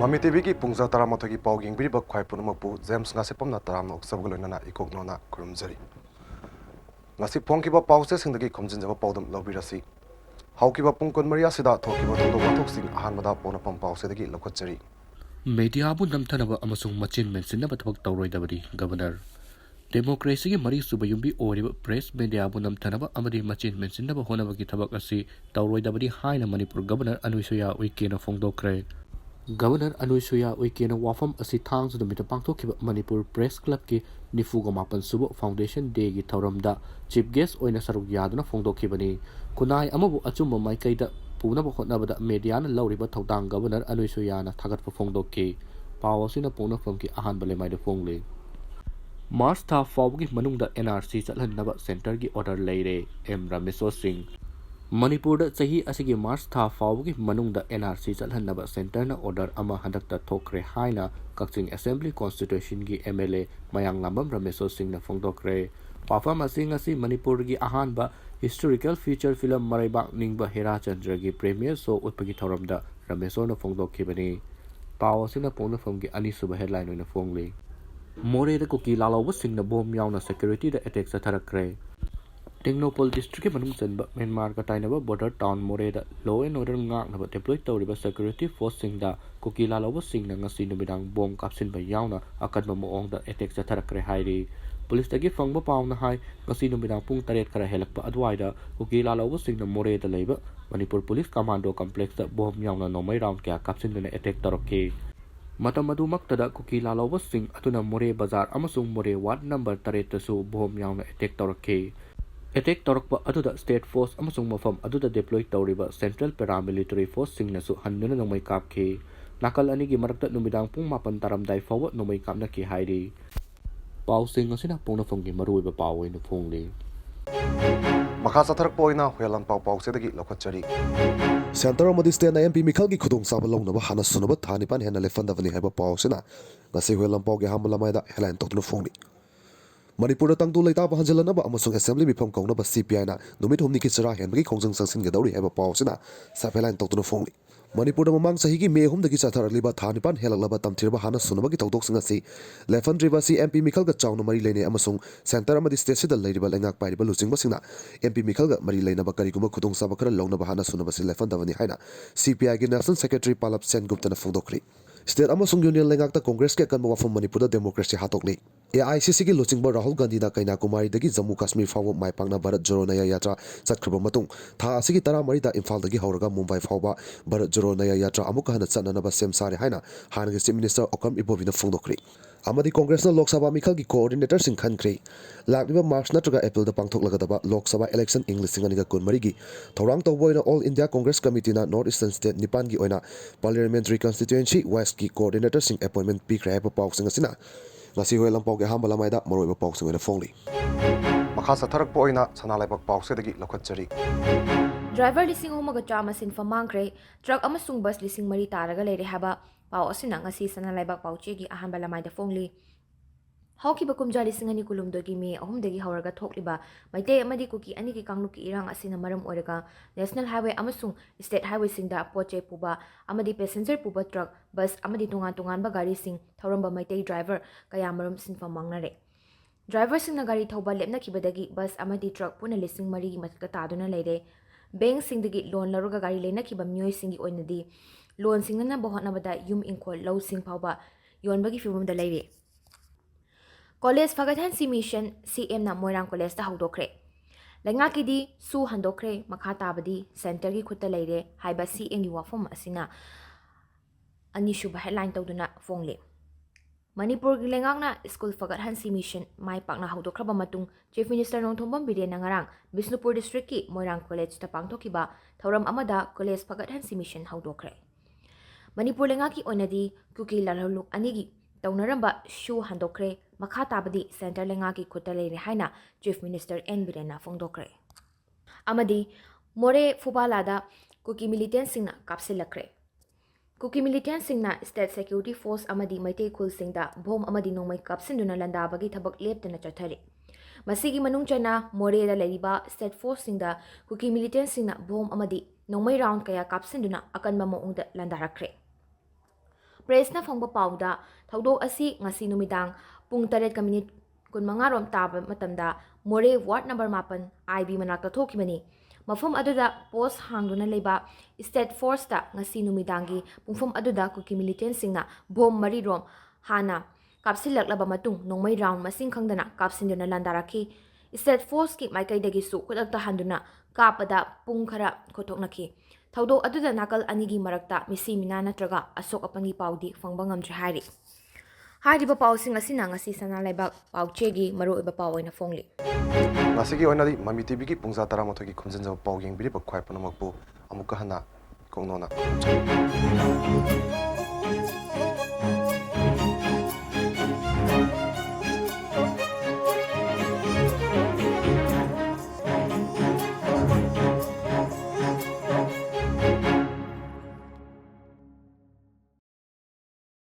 MAMI TV ki pungza taramoto ki pau ging biriba khwai punamapu James ngasi pomna taram nok sabgalo na ikok nona kurumjari ngasi pongki ba pause singdagi khomjinjaba paudam lobirasi hauki ba pungkon maria sida thoki ba thodo wathok sing ahan mada pona pam pause dagi lokhatjari media bu namthanaba amasung machin mensinaba thak tawroidabadi governor democracy gi mari suba yumbi oriba press media bu namthanaba amadi machin mensinaba honabagi thabak asi tawroidabadi haina manipur governor anuisuya uikena fongdokre Governor Anuisuya Uikena wafam asi thang su dumita pangthokhiba Manipur Press Club ki nifuga mapan subo Foundation Day gi thauramda chief guest oina saruk yaduna fongdokhibani kunai amabu achumba maikaida punaba hotnabada media na lawriba thaudang Governor Anuisuya na thagatpa fongdokki pawasina pona famki ahan bale maida fongle Mars tha fawgi manungda NRC chalhannaba center gi order leire M Ramesh Singh Manipur da chahi asigi March tha fawgi manungda NRC chalhannaba center na order ama handakta thokre haina Kakching Assembly Constitution gi MLA Mayang Lambam Ramesh Singh na fongdokre pafam asi Manipur gi ahanba historical feature film Maraibak Ningba Hera Chandra gi premiere show utpagi thoramda Ramesh na fongdokhibani pawasina pona famgi ani suba headline oina fongle more da koki lalawa singna bom yauna security da attack sa tharakre Technopol district manung chanba Myanmar ka tainaba border town more da law and order ngaknaba deploy tawriba security force singda kokila lawa singna ngasi numidang bom kapsin ba yauna akadma moong da attack sa tharakre hairi police tagi fangba pauna hai ngasi numidang pung 8 khara helakpa adwaida kokila lawa singna more da leiba Manipur police commando complex da bom yauna nomai round kya kapsin duna attack tarokke matam adumaktada kokila lawa sing atuna more bazar amasung more ward number 8 tasu bom yauna attack tarokke Attack Torokpa Aduda State Force amasung mafam aduda deploy tawriba Central Paramilitary Force singnasu hannuna nomai kapki nakal anigi marakta numidang pung mapan taramdai fawa nomai kapna ki hairi pau sing asina pungna fongi maruiba pawoi na phongli makha satharak poina hwelan pau pause dagi lokhatjari Center of the State MP Mikhal gi khudung sa balong na hana sunaba thani pan hena lefan davani haiba pausina ngasi hwelan pau ge hamala maida helan toknu phongni Manipur tang tu leita ba hanjalana ba amasung assembly bifam kauna ba CPI na numit humni ki chara hen gi khongjang sangsin ge dawri heba pawsina saphelan toktu phongni Manipur da mamang sahi gi me hum da gi chathar liba thani pan helaklaba tamthirba hana sunaba gi tawdok singa si lefan driba si MP Mikhal ga chawna mari leine amasung center amadi state sida leiriba lengak pairiba losing ba singna MP Mikhal ga mari leina ba kari guma khudung sa ba khara lawna ba hana sunaba si lefan davani haina CPI gi national secretary Palap Sen Gupta na fongdokri State amasung union lengak ta congress ke kan ba wafam Manipur da democracy hatokli AICC gi losing ba Rahul Gandhi na kaina kumari dagi Jammu Kashmir fawo mai pangna Bharat Joro Naya Yatra chatkhaba matung tha asigi tara mari da Imphal dagi hauraga Mumbai fawba Bharat Joro Naya Yatra amuka hana channa ba sem sare haina han gi chief minister Okam Ibovina fungdokri amadi congress na lok sabha mikhal gi coordinator sing khankri lakliba march natraga april da pangthok lagadaba lok sabha election english singa niga kun mari gi thorang tawboina all india congress committee na north eastern state nipan gi oina parliamentary constituency west gi coordinator sing appointment pi kra pa pau singa sina ngasi hoi lampau ge hambala maida moroi ba pau singa phongli makha satharak poina sanalai bak pause dagi lokhatjari Driver lising homaga chama sinfa mangkre truck amasung bus lising mari taraga leire haba pau asina ngasi sanalaibak pauche gi ahanba lamai da phongli hauki bakumja lising ani kulum dogi me ahum dagi hauraga thokliba maite amadi kuki ani ki kanglu ki irang asina maram oraga national highway amasung state highway singda poche puba amadi passenger puba truck bus amadi tungan ba gari sing thoramba maite driver kaya maram sinfa mangnare driver singna gari thoba lepna kibadagi bus amadi truck puna lising mari gi matka taduna leire bank singdagi loan laruga gari lena kiba myoy singi oinadi loan singna bohotna bada yum inkol low sing phawba yonbagi fibum da leire college fagathan si mission CM na moirang college ta hawdokre lenga kidi su handokre makha tabadi center gi khutta leire haiba CM gi wafam asina ani shuba headline tawduna fongle Manipur gi lengakna school fagathan si mission mai pakna hawdokraba matung chief minister nongthombam biren na ngarang Bisnupur district ki moirang college ta pangthokiba thoram amada college fagathan si mission hawdokre Manipur lengaki onadi kuki lalhaluk anigi taunaramba shu handokre makha tabadi center lengaki khutta leire haina chief minister N Birena fongdokre amadi more fubalada kuki militant singna kapsilakre Kuki militant singna state security force amadi maitei khul singda bom amadi nongmai kapsinduna landabagi thabak leptana chathari masigi manungchana more da leriba state force singda kuki militant singna bom amadi nongmai round kaya kapsinduna akanba moongda landarakre ꯄ꯭ꯔꯦꯁꯅ ꯐꯪꯕ ꯄꯥꯎꯗ ꯊꯧꯗꯣꯛ ꯑꯁꯤ ꯉꯁꯤ ꯅꯨꯃꯤꯗꯥꯡ ꯄꯨꯡ 7:45 ꯔꯣꯝ ꯇꯥꯕ ꯃꯇꯝꯗ ꯃꯣꯔꯦ ꯋꯥꯔꯗ ꯅꯝꯕꯔ 9 IB ꯃꯅꯥꯛꯇ ꯊꯣꯛꯈꯤꯕꯅꯤ꯫ ꯃꯐꯝ ꯑꯗꯨꯗ ꯄꯣꯁ ꯍꯥꯡꯗꯨꯅ ꯂꯩꯕ ꯁ꯭ꯇꯦꯠ ꯐꯣꯔꯁꯇ ꯉꯁꯤ ꯅꯨꯃꯤꯗꯥꯡꯒꯤ ꯄꯨꯡꯐꯝ ꯑꯗꯨꯗ ꯀꯨꯀꯤ ꯃꯤꯂꯤꯇꯦꯟꯁꯤꯡꯅ ꯕꯣꯝ 4 ꯔꯣꯝ ꯍꯥꯟꯅ ꯀꯥꯞꯁꯤꯜꯂꯛꯂꯕ ꯃꯇꯨꯡ ꯅꯣꯡꯃꯩ ꯔꯥꯎꯟ ꯃꯁꯤꯡ ꯈꯪꯗꯅ ꯀꯥꯞꯁꯤꯟꯗꯨꯅ ꯂꯥꯟꯗꯥꯔꯛꯈꯤ꯫ ꯁ꯭ꯇꯦꯠ ꯐꯣꯔꯁꯀꯤ ꯃꯥꯏꯀꯩꯗꯒꯤꯁꯨ ꯈꯨꯗꯛꯇ ꯍꯟꯗꯨꯅ ꯀꯥꯞꯄꯗ ꯄꯨꯡ ꯈꯔ ꯈꯣꯠꯊꯣꯛꯅꯈꯤ꯫ ꯊꯧꯗꯣꯛ ꯑꯗꯨꯗ ꯅꯥꯀꯜ ꯑꯅꯤꯒꯤ ꯃꯔꯛꯇ ꯃꯤꯁꯤ ꯃꯤꯅꯥ ꯅꯠꯇ꯭ꯔꯒ ꯑꯁꯣꯛ ꯑꯄꯟꯒꯤ ꯄꯥꯎꯗꯤ ꯐꯪꯕ ꯉꯝꯗ꯭ꯔꯦ ꯍꯥꯏꯔꯤ꯫ ꯍꯥꯏꯔꯤꯕ ꯄꯥꯎꯁꯤꯡ ꯑꯁꯤꯅ ꯉꯁꯤ ꯁꯅꯥ ꯂꯩꯕꯥꯛ ꯄꯥꯎꯆꯦꯒꯤ ꯃꯔꯨꯑꯣꯏꯕ ꯄꯥꯎ ꯑꯣꯏꯅ ꯐꯣꯡꯂꯤ꯫ ꯉꯁꯤꯒꯤ ꯑꯣꯏꯅꯗꯤ ꯃꯃꯤ ꯇꯤꯚꯤꯒꯤ ꯄꯨꯡ 13ꯒꯤ ꯈꯣꯝꯖꯤꯟꯖꯕ ꯄꯥꯎ ꯌꯦꯡꯕꯤꯔꯤꯕ ꯈ꯭ꯋꯥꯏ ꯄꯨꯝꯅꯃꯛꯄꯨ ꯑꯃꯨꯛꯀ ꯍꯟꯅ ꯏꯀꯣꯛꯅꯣꯅ